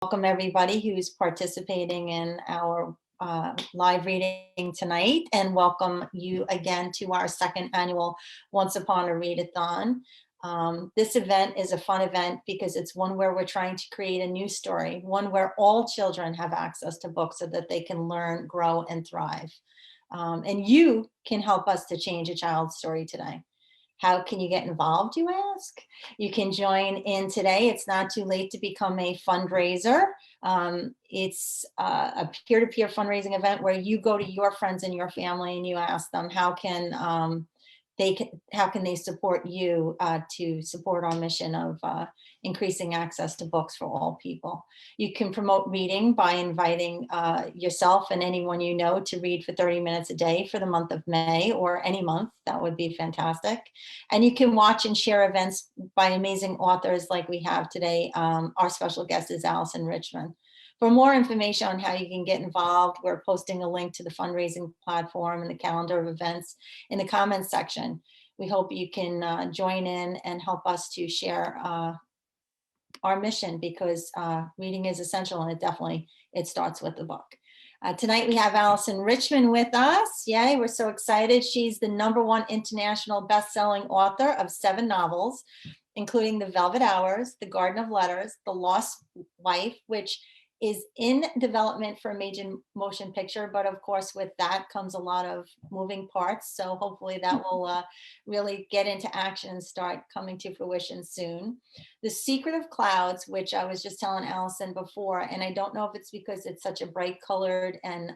welcome everybody who's participating in our live reading tonight, and welcome you again to our second annual Once Upon a Read-a-thon. This event is a fun event because it's one where we're trying to create a new story, one where all children have access to books so that they can learn, grow, and thrive. And you can help us to change a child's story today. How can you get involved, you ask? You can join in today. It's not too late to become a fundraiser. It's a peer-to-peer fundraising event where you go to your friends and your family and you ask them how can they support you to support our mission of increasing access to books for all people. You can promote reading by inviting yourself and anyone you know to read for 30 minutes a day for the month of May, or any month. That would be fantastic. And you can watch and share events by amazing authors like we have today. Our special guest is Alyson Richman. For more information on how you can get involved, we're posting a link to the fundraising platform and the calendar of events in the comments section. We hope you can join in and help us to share our mission, because reading is essential, and it starts with the book. Tonight we have Alyson Richman with us. Yay, we're so excited. She's the #1 international best-selling author of 7 novels, including The Velvet Hours, The Garden of Letters, The Lost Wife, which is in development for a major motion picture, but of course with that comes a lot of moving parts. So hopefully that will really get into action and start coming to fruition soon. The Secret of Clouds, which I was just telling Alyson before, and I don't know if it's because it's such a bright colored and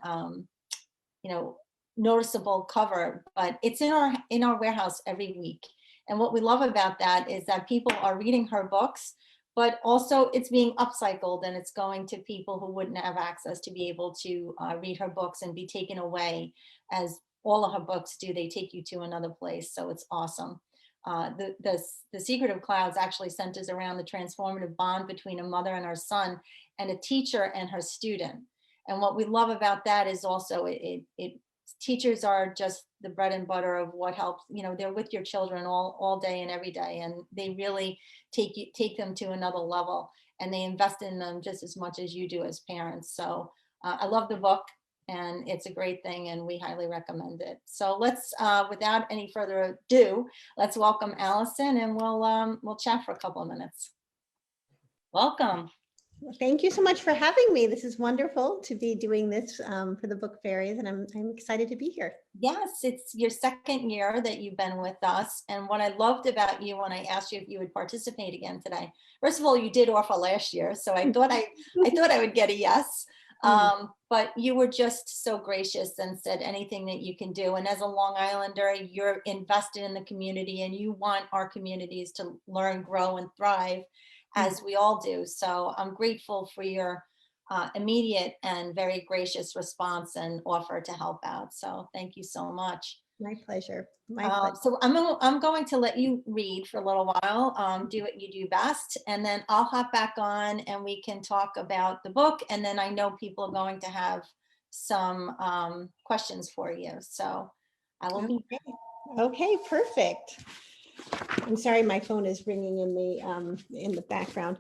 noticeable cover, but it's in our warehouse every week. And what we love about that is that people are reading her books, but also it's being upcycled and it's going to people who wouldn't have access to be able to read her books and be taken away, as all of her books do. They take you to another place, so it's awesome. The Secret of Clouds actually centers around the transformative bond between a mother and her son, and a teacher and her student. And what we love about that is also teachers are just the bread and butter of what helps. They're with your children all day and every day, and they really take them to another level, and they invest in them just as much as you do as parents. So I love the book, and it's a great thing, and we highly recommend it. So let's, without any further ado, let's welcome Alyson, and we'll chat for a couple of minutes. Welcome. Thank you so much for having me. This is wonderful to be doing this for the book Fairies, and I'm excited to be here. Yes, it's your second year that you've been with us. And what I loved about you when I asked you if you would participate again today, first of all, you did offer last year, so I thought I would get a yes. But you were just so gracious and said anything that you can do. And as a Long Islander, you're invested in the community, and you want our communities to learn, grow, and thrive, as we all do. So I'm grateful for your immediate and very gracious response and offer to help out. So thank you so much. My pleasure. So I'm going to let you read for a little while, do what you do best, and then I'll hop back on and we can talk about the book. And then I know people are going to have some questions for you. So I will be. Okay, perfect. I'm sorry, my phone is ringing in the background.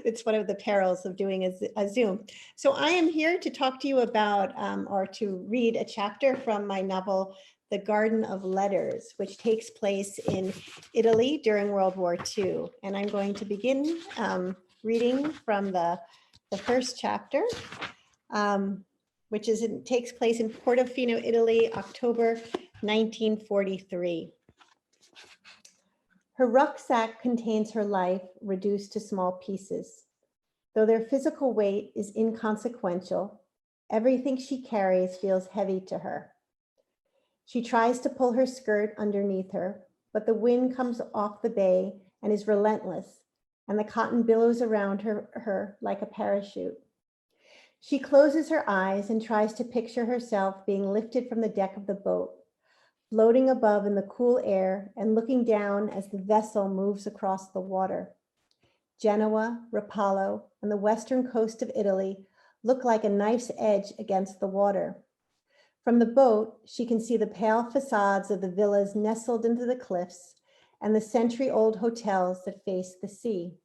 It's one of the perils of doing a Zoom. So I am here to talk to you about, or to read a chapter from my novel, The Garden of Letters, which takes place in Italy during World War II. And I'm going to begin reading from the first chapter, which takes place in Portofino, Italy, October 1943. Her rucksack contains her life reduced to small pieces. Though their physical weight is inconsequential, everything she carries feels heavy to her. She tries to pull her skirt underneath her, but the wind comes off the bay and is relentless, and the cotton billows around her like a parachute. She closes her eyes and tries to picture herself being lifted from the deck of the boat, floating above in the cool air and looking down as the vessel moves across the water. Genoa, Rapallo, and the western coast of Italy look like a knife's edge against the water. From the boat, she can see the pale facades of the villas nestled into the cliffs and the century-old hotels that face the sea.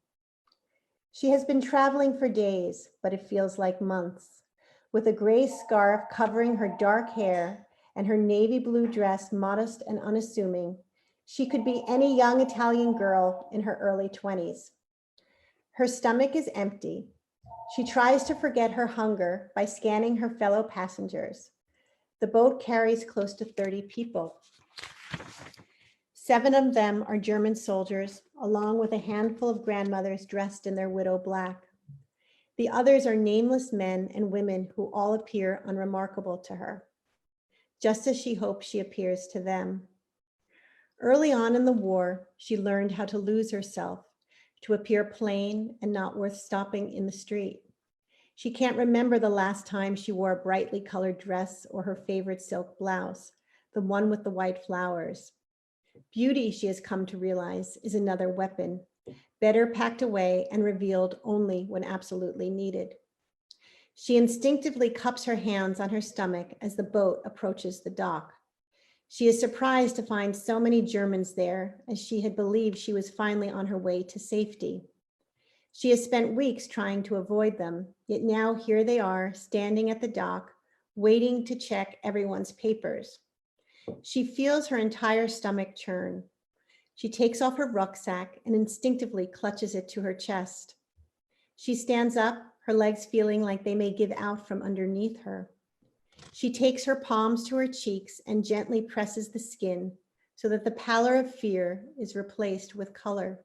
She has been traveling for days, but it feels like months. With a gray scarf covering her dark hair and her navy blue dress modest and unassuming, she could be any young Italian girl in her early 20s. Her stomach is empty. She tries to forget her hunger by scanning her fellow passengers. The boat carries close to 30 people. 7 of them are German soldiers, along with a handful of grandmothers dressed in their widow black. The others are nameless men and women who all appear unremarkable to her, just as she hopes she appears to them. Early on in the war, she learned how to lose herself, to appear plain and not worth stopping in the street. She can't remember the last time she wore a brightly colored dress or her favorite silk blouse, the one with the white flowers. Beauty, she has come to realize, is another weapon, better packed away and revealed only when absolutely needed. She instinctively cups her hands on her stomach as the boat approaches the dock. She is surprised to find so many Germans there, as she had believed she was finally on her way to safety. She has spent weeks trying to avoid them, yet now here they are, standing at the dock, waiting to check everyone's papers. She feels her entire stomach churn. She takes off her rucksack and instinctively clutches it to her chest. She stands up, her legs feeling like they may give out from underneath her. She takes her palms to her cheeks and gently presses the skin so that the pallor of fear is replaced with color.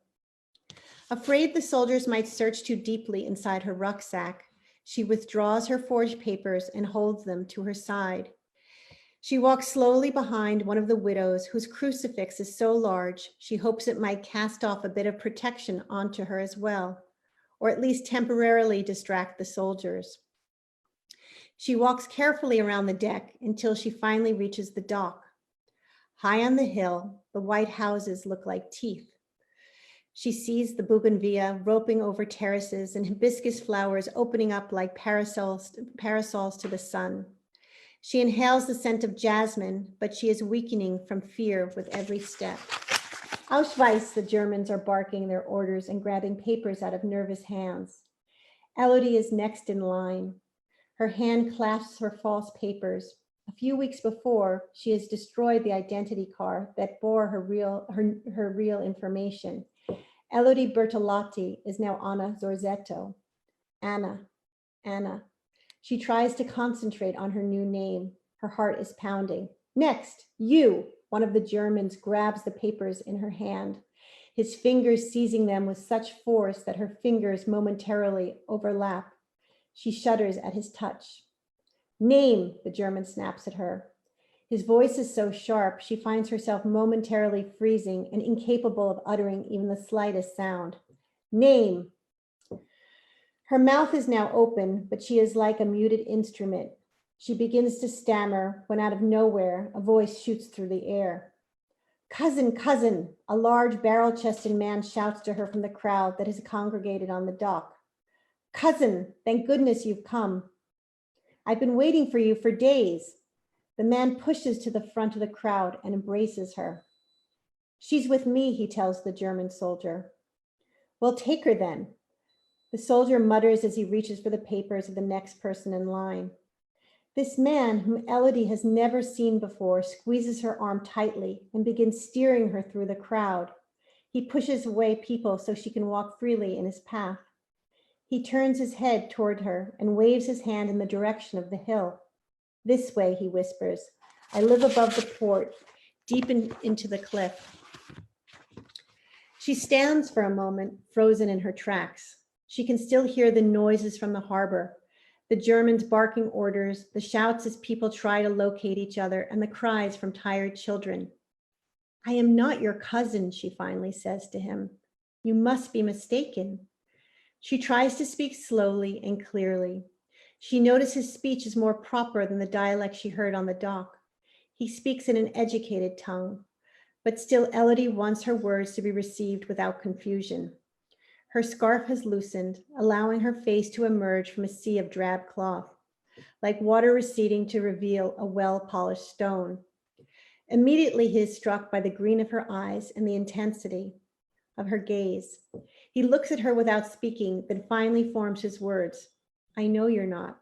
Afraid the soldiers might search too deeply inside her rucksack, she withdraws her forged papers and holds them to her side. She walks slowly behind one of the widows whose crucifix is so large, she hopes it might cast off a bit of protection onto her as well, or at least temporarily distract the soldiers. She walks carefully around the deck until she finally reaches the dock. High on the hill, the white houses look like teeth. She sees the bougainvillea roping over terraces and hibiscus flowers opening up like parasols to the sun. She inhales the scent of jasmine, but she is weakening from fear with every step. Ausweis, the Germans are barking their orders and grabbing papers out of nervous hands. Elodie is next in line. Her hand clasps her false papers. A few weeks before, she has destroyed the identity card that bore her real information. Elodie Bertolotti is now Anna Zorzetto. Anna. She tries to concentrate on her new name. Her heart is pounding. Next, you. One of the Germans grabs the papers in her hand, his fingers seizing them with such force that her fingers momentarily overlap. She shudders at his touch. Name, the German snaps at her. His voice is so sharp, she finds herself momentarily freezing and incapable of uttering even the slightest sound. Name. Her mouth is now open, but she is like a muted instrument. She begins to stammer when out of nowhere, a voice shoots through the air. Cousin, a large barrel-chested man shouts to her from the crowd that has congregated on the dock. Cousin, thank goodness you've come. I've been waiting for you for days. The man pushes to the front of the crowd and embraces her. She's with me, he tells the German soldier. Well, take her then. The soldier mutters as he reaches for the papers of the next person in line. This man, whom Elodie has never seen before, squeezes her arm tightly and begins steering her through the crowd. He pushes away people so she can walk freely in his path. He turns his head toward her and waves his hand in the direction of the hill. This way, he whispers. I live above the port, deep into the cliff. She stands for a moment, frozen in her tracks. She can still hear the noises from the harbor, the Germans barking orders, the shouts as people try to locate each other, and the cries from tired children. I am not your cousin, she finally says to him. You must be mistaken. She tries to speak slowly and clearly. She notices his speech is more proper than the dialect she heard on the dock. He speaks in an educated tongue, but still Elodie wants her words to be received without confusion. Her scarf has loosened, allowing her face to emerge from a sea of drab cloth, like water receding to reveal a well-polished stone. Immediately he is struck by the green of her eyes and the intensity of her gaze. He looks at her without speaking, then finally forms his words. I know you're not.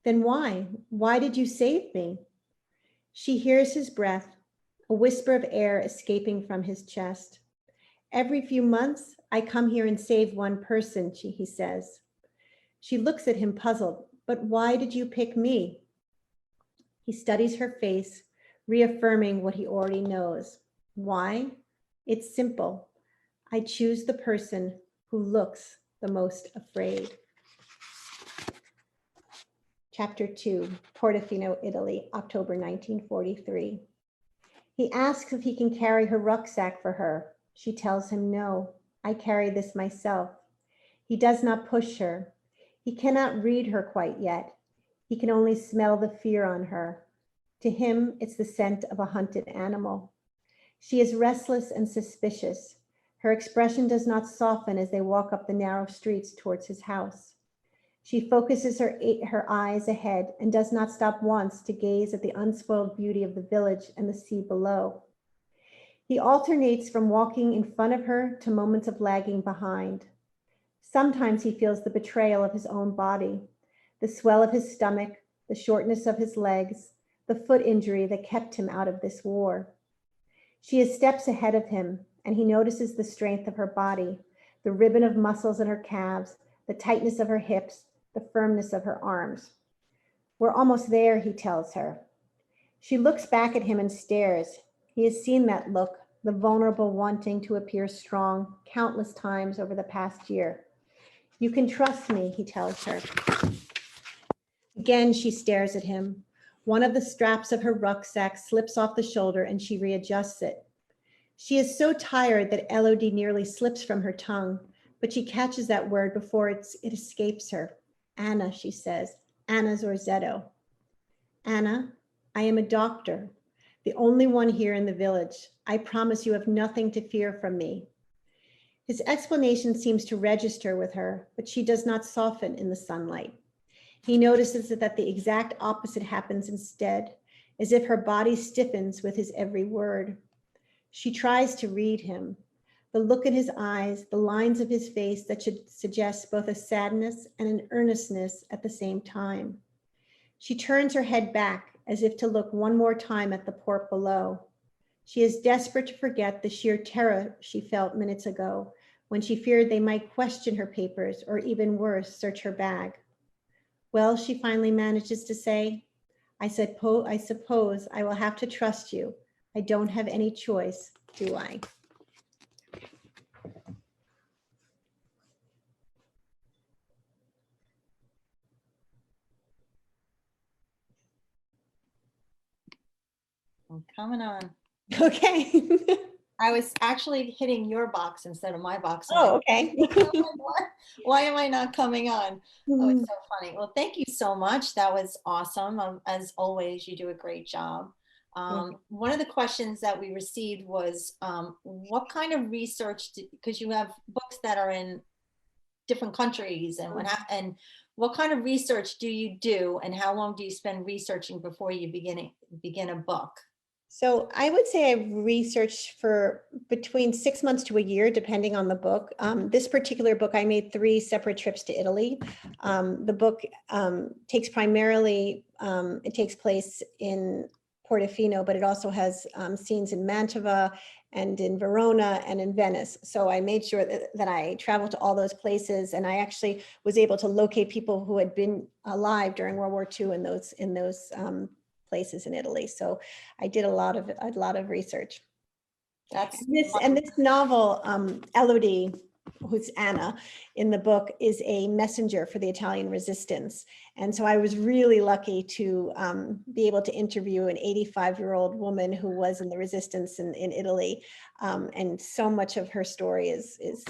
Then why? Why did you save me? She hears his breath, a whisper of air escaping from his chest. Every few months, I come here and save one person, he says. She looks at him puzzled. But why did you pick me? He studies her face, reaffirming what he already knows. Why? It's simple. I choose the person who looks the most afraid. Chapter 2, Portofino, Italy, October 1943. He asks if he can carry her rucksack for her. She tells him no. I carry this myself. He does not push her. He cannot read her quite yet. He can only smell the fear on her. To him, it's the scent of a hunted animal. She is restless and suspicious. Her expression does not soften as they walk up the narrow streets towards his house. She focuses her eyes ahead and does not stop once to gaze at the unspoiled beauty of the village and the sea below. He alternates from walking in front of her to moments of lagging behind. Sometimes he feels the betrayal of his own body, the swell of his stomach, the shortness of his legs, the foot injury that kept him out of this war. She is steps ahead of him, and he notices the strength of her body, the ribbon of muscles in her calves, the tightness of her hips, the firmness of her arms. We're almost there, he tells her. She looks back at him and stares. He has seen that look, the vulnerable wanting to appear strong, countless times over the past year. You can trust me, he tells her. Again, she stares at him. One of the straps of her rucksack slips off the shoulder and she readjusts it. She is so tired that LOD nearly slips from her tongue, but she catches that word before it escapes her. Anna, she says, Anna Zorzetto. Anna, I am a doctor, the only one here in the village. I promise you have nothing to fear from me. His explanation seems to register with her, but she does not soften in the sunlight. He notices that the exact opposite happens instead, as if her body stiffens with his every word. She tries to read him. The look in his eyes, the lines of his face that should suggest both a sadness and an earnestness at the same time. She turns her head back as if to look one more time at the port below. She is desperate to forget the sheer terror she felt minutes ago when she feared they might question her papers or even worse, search her bag. Well, she finally manages to say, I suppose I will have to trust you. I don't have any choice, do I? I'm coming on. Okay. I was actually hitting your box instead of my box. Oh, okay. Why am I not coming on? Oh, it's so funny. Well, thank you so much. That was awesome. As always, you do a great job. One of the questions that we received was, what kind of research, because you have books that are in different countries, and what kind of research do you do, and how long do you spend researching before you begin a book? So I would say I've researched for between 6 months to a year, depending on the book. This particular book, I made 3 separate trips to Italy. The book takes it takes place in Portofino, but it also has scenes in Mantova and in Verona and in Venice. So I made sure that I traveled to all those places, and I actually was able to locate people who had been alive during World War II in those places in Italy. So I did a lot of research. That's This novel, Elodie, who's Anna in the book, is a messenger for the Italian resistance. And so I was really lucky to be able to interview an 85-year-old woman who was in the resistance in Italy. And so much of her story is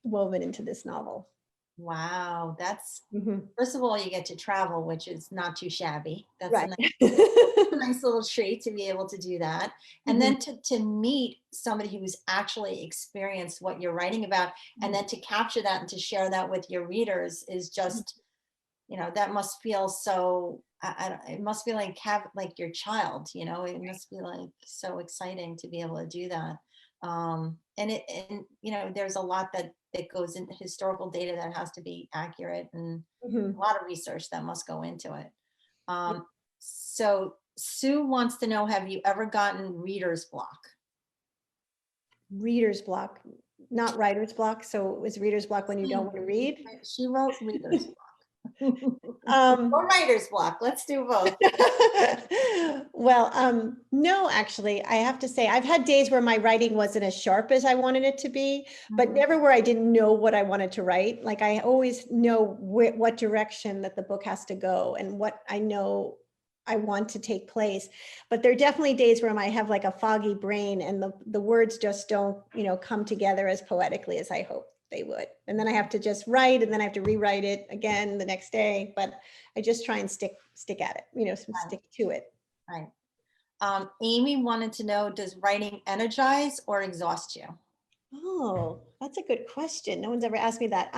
woven into this novel. Wow, that's first of all, you get to travel, which is not too shabby. That's Right. a nice little treat to be able to do that. And then to meet somebody who's actually experienced what you're writing about, and then to capture that and to share that with your readers is just, that must feel so, it must be like like your child, it must be like so exciting to be able to do that. and there's a lot that goes into historical data that has to be accurate, and a Mhm. lot of research that must go into it. So Sue wants to know, have you ever gotten reader's block? Reader's block, not writer's block. So it was reader's block when you don't want to read. She wrote reader's block. Um, Or writer's block. Let's do both. well, no, actually, I have to say I've had days where my writing wasn't as sharp as I wanted it to be, but Mhm. never where I didn't know what I wanted to write. Like I always know what direction that the book has to go and what I know I want to take place. But there are definitely days where I have like a foggy brain and the words just don't, come together as poetically as I hope they would. And then I have to just write, and then I have to rewrite it again the next day. But I just try and stick at it, Right, stick to it. right. Amy wanted to know, does writing energize or exhaust you? Oh, that's a good question. No one's ever asked me that.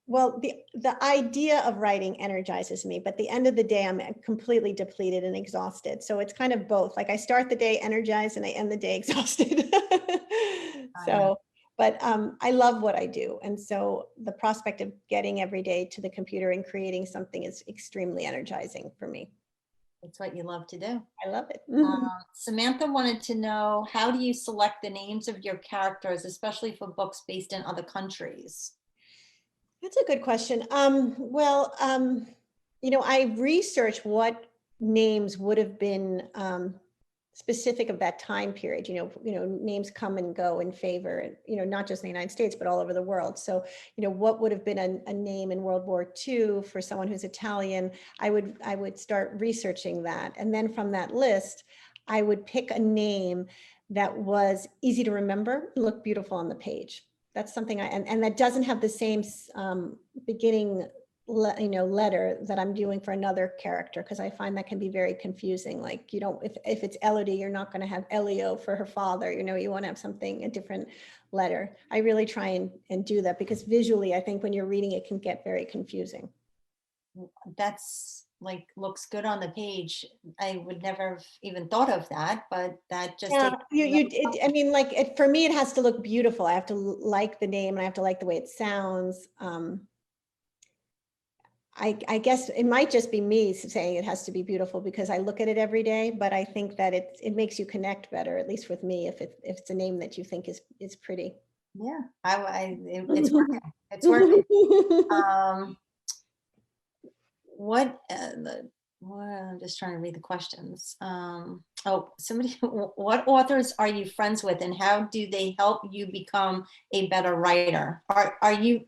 Well, the idea of writing energizes me, but at the end of the day, I'm completely depleted and exhausted. So it's kind of both. Like I start the day energized and I end the day exhausted. I know. So, but I love what I do, and so the prospect of getting every day to the computer and creating something is extremely energizing for me. It's what you love to do. I love it. Samantha wanted to know, how do you select the names of your characters, especially for books based in other countries? That's a good question. Well, I researched what names would have been specific of that time period. Names come and go in favor, not just in the United States, but all over the world. So, what would have been a name in World War II for someone who's Italian? I would start researching that, and then from that list, I would pick a name that was easy to remember, look beautiful on the page. That's something and that doesn't have the same beginning letter that I'm doing for another character, because I find that can be very confusing. Like you don't, if it's Elodie, you're not going to have Elio for her father. You want to have something, a different letter. I really try and do that, because visually I think when you're reading it can get very confusing. That's like, looks good on the page. I would never have even thought of that, but that just Yeah, takes. I mean, like for me, it has to look beautiful. I have to like the name and I have to like the way it sounds. I guess it might just be me saying it has to be beautiful because I look at it every day, but I think that it makes you connect better, at least with me, if it's a name that you think is pretty. Yeah, it's working. It's working. Um, what well, I'm just trying to read the questions. Oh, somebody, what authors are you friends with, and how do they help you become a better writer?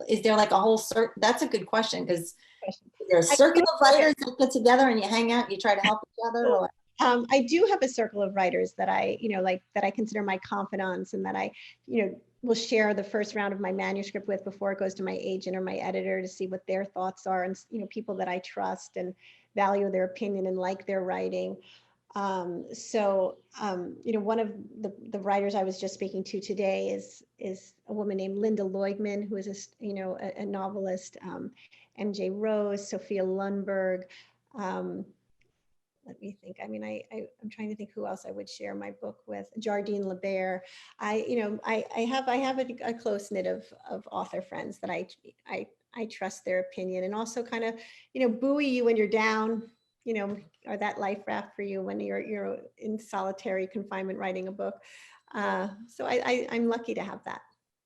Is there like a whole that's a good question, because there's a I circle do of writers that get together and you hang out, you try to help each other, or I do have a circle of writers that that I consider my confidants, and that I, will share the first round of my manuscript with before it goes to my agent or my editor to see what their thoughts are, and, people that I trust and value their opinion and like their writing. One of the writers I was just speaking to today is a woman named Linda Leugman, who is a novelist, MJ Rose, Sophia Lundberg. Let me think. I mean, I'm trying to think who else I would share my book with. Jardine LeBaire. I have a close knit of author friends that I trust their opinion, and also kind of, buoy you when you're down, or that life raft for you when you're in solitary confinement writing a book. So I'm lucky to have that.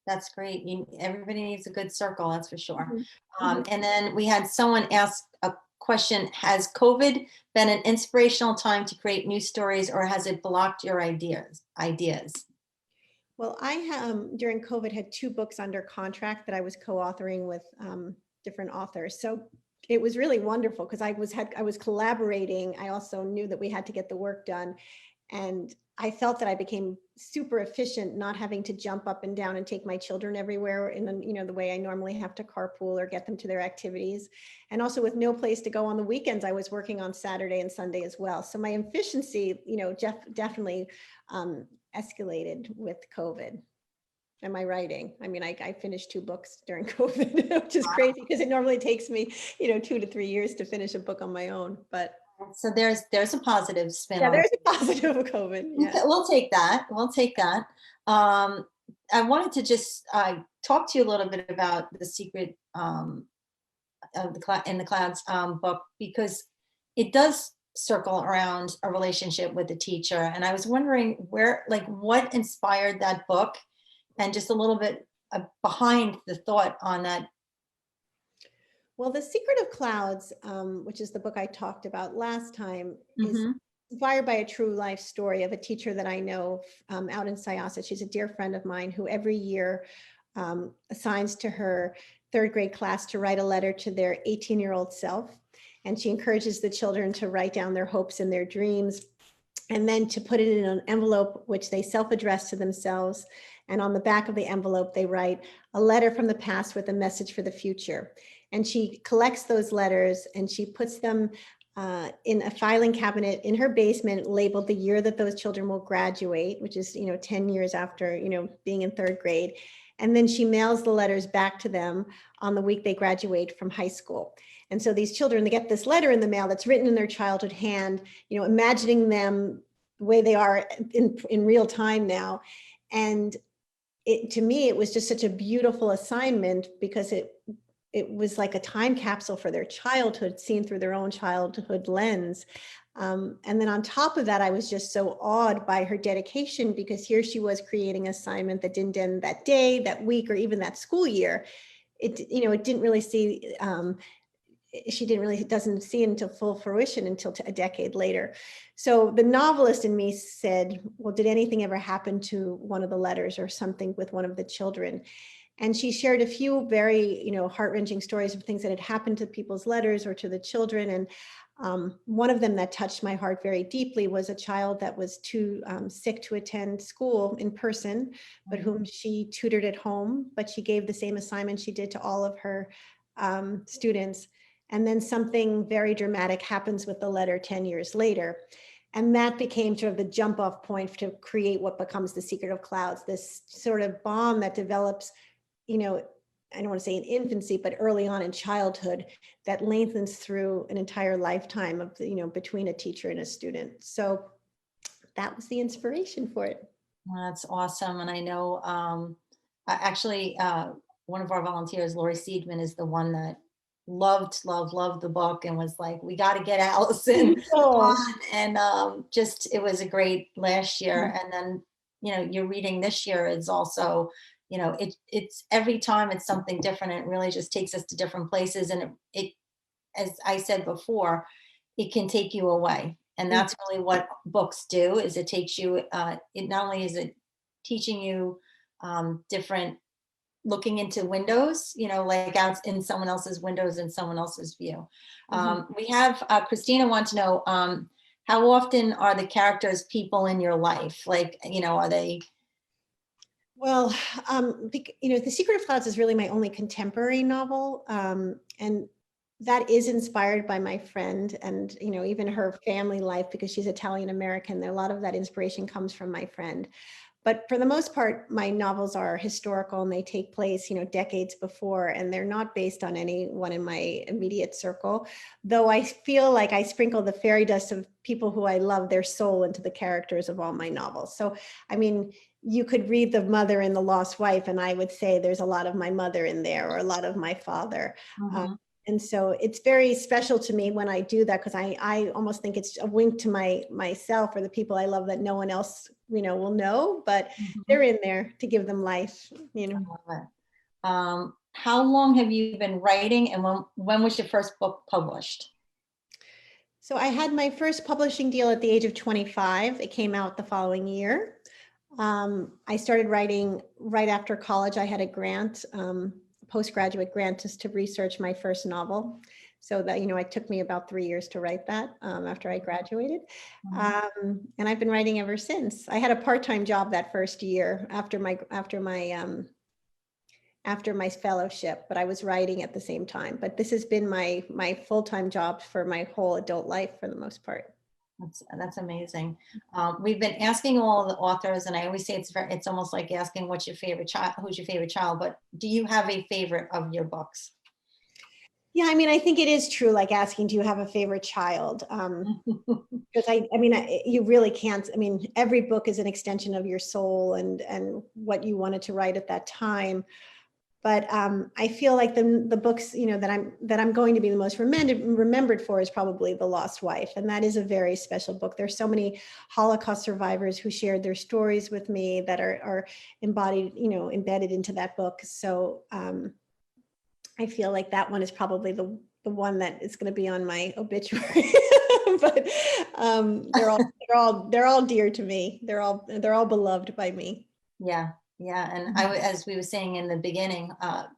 that's great. Everybody needs a good circle, that's for sure. Mhm. Mhm. And then we had someone ask a question: has COVID been an inspirational time to create new stories, or has it blocked your ideas? Well, I during COVID had 2 books under contract that I was co-authoring with different authors. So it was really wonderful because I was collaborating. I also knew that we had to get the work done, and I felt that I became super efficient, not having to jump up and down and take my children everywhere in the way I normally have to carpool or get them to their activities. And also with no place to go on the weekends, I was working on Saturday and Sunday as well. So my efficiency, definitely escalated with COVID. And my writing. I mean, I finished 2 books during COVID, which is crazy because it normally takes me, 2 to 3 years to finish a book on my own. But So there's a positive spin yeah, on. there's a positive of COVID. Yeah. We'll take that. We'll take that. Um, I wanted to just talk to you a little bit about the secret of in the clouds book, because it does circle around a relationship with the teacher, and I was wondering where, like, what inspired that book, and just a little bit behind the thought on that. Well, The Secret of Clouds, which is the book I talked about last time, is Hmm. inspired by a true life story of a teacher that I know out in Syosset. She's a dear friend of mine who every year assigns to her third grade class to write a letter to their 18-year-old self. And she encourages the children to write down their hopes and their dreams, and then to put it in an envelope, which they self-address to themselves. And on the back of the envelope, they write a letter from the past with a message for the future. And she collects those letters and she puts them in a filing cabinet in her basement, labeled the year that those children will graduate, which is, 10 years after, being in third grade. And then she mails the letters back to them on the week they graduate from high school. And so these children, they get this letter in the mail that's written in their childhood hand, imagining them the way they are in real time now. And to me, it was just such a beautiful assignment, because it was like a time capsule for their childhood, seen through their own childhood lens. And then on top of that, I was just so awed by her dedication, because here she was creating an assignment that didn't end that day, that week, or even that school year. It didn't really see, doesn't see it until full fruition until a decade later. So the novelist in me said, well, did anything ever happen to one of the letters or something with one of the children? And she shared a few very, heart-wrenching stories of things that had happened to people's letters or to the children. And one of them that touched my heart very deeply was a child that was too sick to attend school in person, but whom she tutored at home. But she gave the same assignment she did to all of her students. And then something very dramatic happens with the letter 10 years later. And that became sort of the jump off point to create what becomes The Secret of Clouds, this sort of bond that develops, I don't want to say in infancy, but early on in childhood, that lengthens through an entire lifetime of, between a teacher and a student. So that was the inspiration for it. Well, that's awesome. And I know actually one of our volunteers, Lori Seidman, is the one that loved the book and was like, we got to get Alyson Oh, on. And just, it was a great last year. And then, you're reading this year is also, it's every time it's something different. It really just takes us to different places. And it, as I said before, it can take you away. And that's really what books do, is it takes you, it not only is it teaching you different, looking into windows, like out in someone else's windows and someone else's view. We have Christina want to know, how often are the characters people in your life? Like, are they? well, The Secret of Clouds is really my only contemporary novel. And that is inspired by my friend and, even her family life, because she's Italian American. A lot of that inspiration comes from my friend. But for the most part, my novels are historical and they take place, decades before, and they're not based on anyone in my immediate circle. Though I feel like I sprinkle the fairy dust of people who I love, their soul, into the characters of all my novels. So, I mean, you could read The Mother and the Lost Wife, and I would say there's a lot of my mother in there, or a lot of my father. Mhm. And so it's very special to me when I do that, because I almost think it's a wink to myself or the people I love that no one else, will know, but Mhm. they're in there to give them life, I love it. How long have you been writing, and when was your first book published? So I had my first publishing deal at the age of 25. It came out the following year. I started writing right after college. I had a grant, postgraduate grant, just to research my first novel. So that, it took me about 3 years to write that after I graduated. Mhm. And I've been writing ever since. I had a part-time job that first year after my fellowship, but I was writing at the same time. But this has been my full-time job for my whole adult life for the most part. That's amazing. We've been asking all the authors, and I always say it's almost like asking what's your favorite child, who's your favorite child. But do you have a favorite of your books? Yeah, I mean, I think it is true, like asking, do you have a favorite child? Because you really can't, I mean, every book is an extension of your soul and what you wanted to write at that time. But I feel like the books, that I'm going to be the most remembered for is probably The Lost Wife. And that is a very special book. There's so many Holocaust survivors who shared their stories with me that are embodied, embedded into that book. So I feel like that one is probably the one that is going to be on my obituary. But they're all dear to me. They're all beloved by me. Yeah, yeah. And as we were saying in the beginning,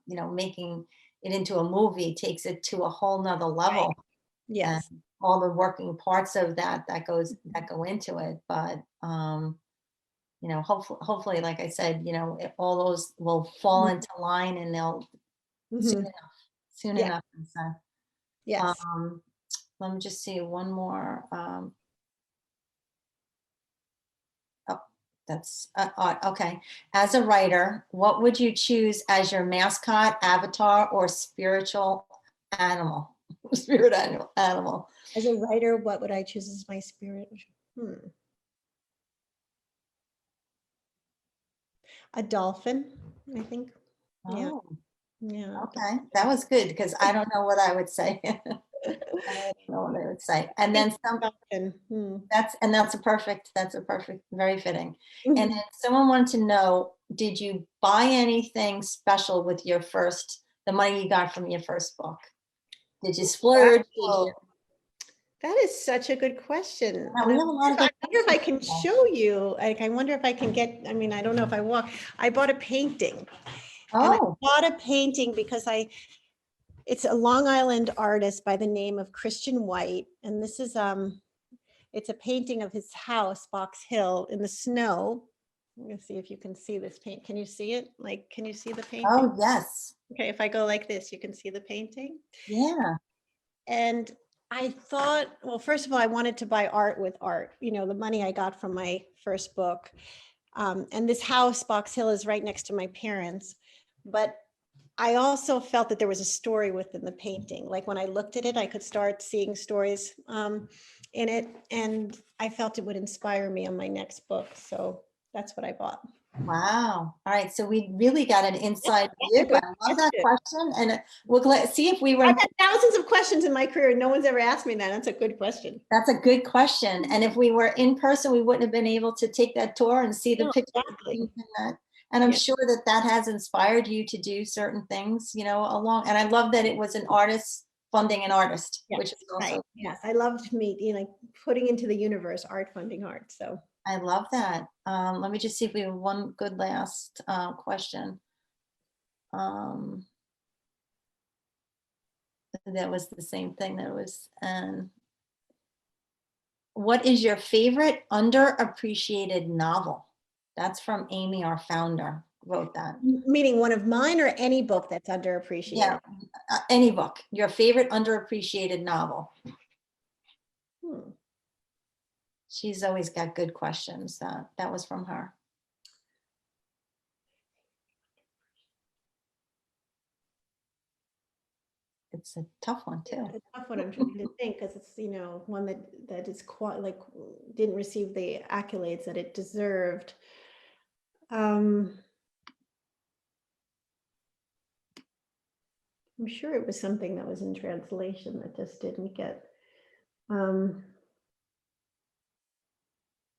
making it into a movie takes it to a whole nother Right. level, and Yes. all the working parts of that go into it. But hopefully, like I said, all those will fall into line, and they'll soon Mhm. enough, soon Yeah. enough. And so, Yes. um, let me just see one more. Oh, that's okay. As a writer, what would you choose as your mascot, avatar, or spiritual animal? Spirit animal. As a writer, what would I choose as my spirit? Hmm. A dolphin, I think. Yeah. Oh, Yeah. okay. That was good because I don't know what I would say. I don't know what I would say. And then some. Dolphin. Hmm. That's a perfect, very fitting. And Mhm. then someone wanted to know, did you buy anything special with the money you got from your first book? Did you splurge? Did you? Wow. That is such a good question. Yeah, And we have a lot of I good wonder if I questions can today. show you, like, I wonder if I can get, I mean, I don't know if I bought a painting, and I Oh, bought a painting because it's a Long Island artist by the name of Christian White. And this is, it's a painting of his house, Box Hill, in the snow. I'm gonna see if you can see this paint. Can you see it? Like, can you see the painting? oh yes. Okay, if I go like this, you can see the painting. Yeah. And I thought, well, first of all, I wanted to buy art with art, the money I got from my first book. And this house, Box Hill, is right next to my parents. But I also felt that there was a story within the painting. Like when I looked at it, I could start seeing stories in it. And I felt it would inspire me on my next book. So that's what I bought. Wow. All right. So we really got an inside That's a view. good I love that question. question. And see if we were I've had thousands of questions in my career, and no one's ever asked me that. That's a good question. That's a good question. And if we were in person, we wouldn't have been able to take that tour and see the No, pictures and exactly. things in that. And I'm Yeah. sure that has inspired you to do certain things, along. And I love that it was an artist funding an artist, Yes, which is right. also, Yes, I loved like putting into the universe art funding art. So I love that. Let me just see if we have one good last question. Um, that was the same thing. What is your favorite underappreciated novel? That's from Amy, our founder, wrote that. meaning one of mine or any book that's underappreciated. Yeah, any book, your favorite underappreciated novel. Hmm. She's always got good questions. That was from her. It's a tough one Yeah, too. it's a tough one. I'm trying to think because it's one that is quite like didn't receive the accolades that it deserved. Um, I'm sure it was something that was in translation that just didn't get. Um,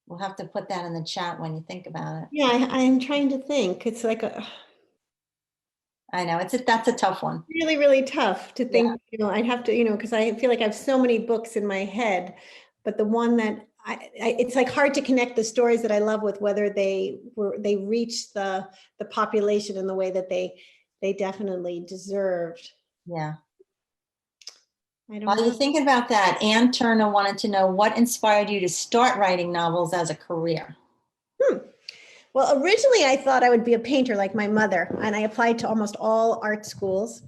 We'll have to put that in the chat when you think about it. yeah, I am trying to think. It's like I know that's a tough one. really, really tough to Yeah. think, I'd have to, because I feel like I have so many books in my head, but the one that it's like hard to connect the stories that I love with whether they reached the population in the way that they definitely deserved. Yeah. I don't While you're know. thinking about that, Ann Turner wanted to know what inspired you to start writing novels as a career. Hmm. Well, originally I thought I would be a painter like my mother, and I applied to almost all art schools.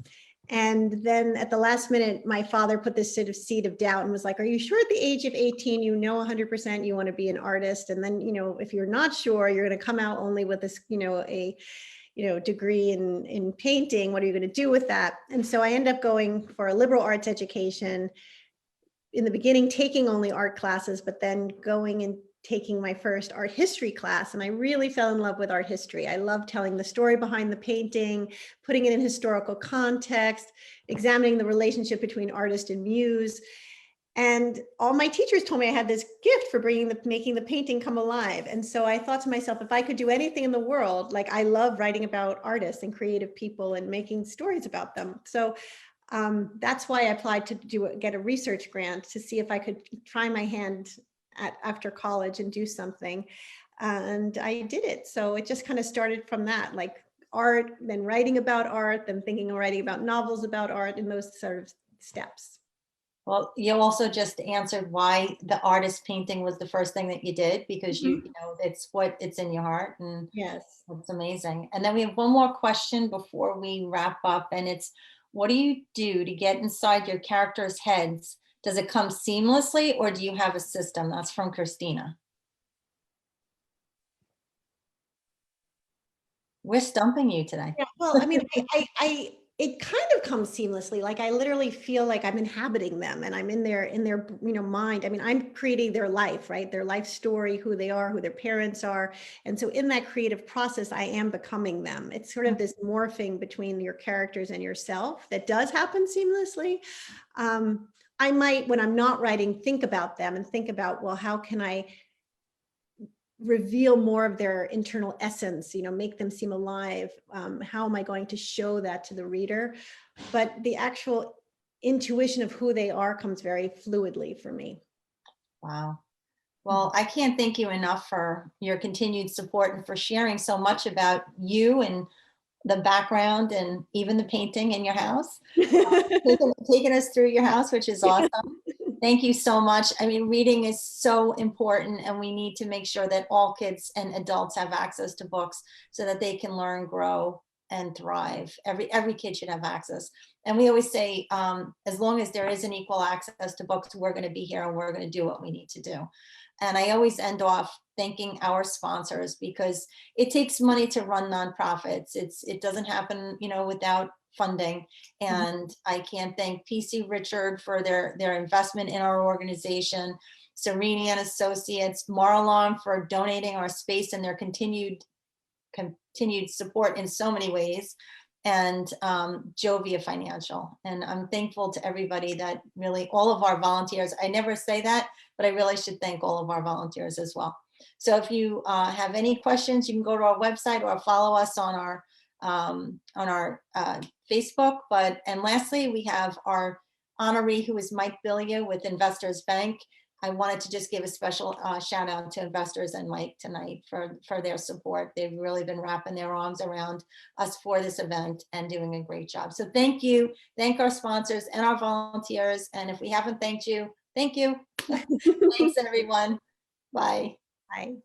And then at the last minute, my father put this sort of seed of doubt and was like, are you sure at the age of 18, 100% you want to be an artist? And then, if you're not sure, you're going to come out only with this, degree in painting. What are you going to do with that? And so I ended up going for a liberal arts education. In the beginning, taking only art classes, but then going and taking my first art history class. And I really fell in love with art history. I love telling the story behind the painting, putting it in historical context, examining the relationship between artist and muse. And all my teachers told me I had this gift for making the painting come alive. And so I thought to myself, if I could do anything in the world, like I love writing about artists and creative people and making stories about them. So that's why I applied to get a research grant to see if I could try my hand after college and do something. And I did it. So it just kind of started from that, like art, then writing about art, then thinking of writing about novels about art, and those sort of steps. Well, you also just answered why the artist painting was the first thing that you did, because you know, it's in your heart, and Yes. it's amazing. And then we have one more question before we wrap up, and it's, what do you do to get inside your characters' heads? Does it come seamlessly, or do you have a system? That's from Christina. We're stumping you today. Yeah, well, I mean, it kind of comes seamlessly. Like I literally feel like I'm inhabiting them and I'm in their mind. I mean, I'm creating their life, right? Their life story, who they are, who their parents are. And so in that creative process, I am becoming them. It's sort of this morphing between your characters and yourself that does happen seamlessly. I might, when I'm not writing, think about them and think about, well, how can I reveal more of their internal essence, make them seem alive. How am I going to show that to the reader? But the actual intuition of who they are comes very fluidly for me. Wow. Well, I can't thank you enough for your continued support and for sharing so much about you and the background and even the painting in your house. Taking us through your house, which is awesome. Thank you so much. I mean, reading is so important, and we need to make sure that all kids and adults have access to books so that they can learn, grow, and thrive. Every kid should have access. And we always say, as long as there is an equal access to books, we're going to be here and we're going to do what we need to do. And I always end off thanking our sponsors, because it takes money to run nonprofits. It doesn't happen, without funding. And I can't thank PC Richard for their investment in our organization, Sereni and Associates, Marlon for donating our space and their continued support in so many ways, and Jovia Financial. And I'm thankful to everybody that really, all of our volunteers. I never say that, but I really should thank all of our volunteers as well. So if you have any questions, you can go to our website or follow us on our Facebook. And lastly, we have our honoree, who is Mike Billia with Investors Bank. I wanted to just give a special shout out to Investors and Mike tonight for their support. They've really been wrapping their arms around us for this event and doing a great job. So thank you. Thank our sponsors and our volunteers. And if we haven't thanked you, thank you. Thanks, everyone. Bye. Bye.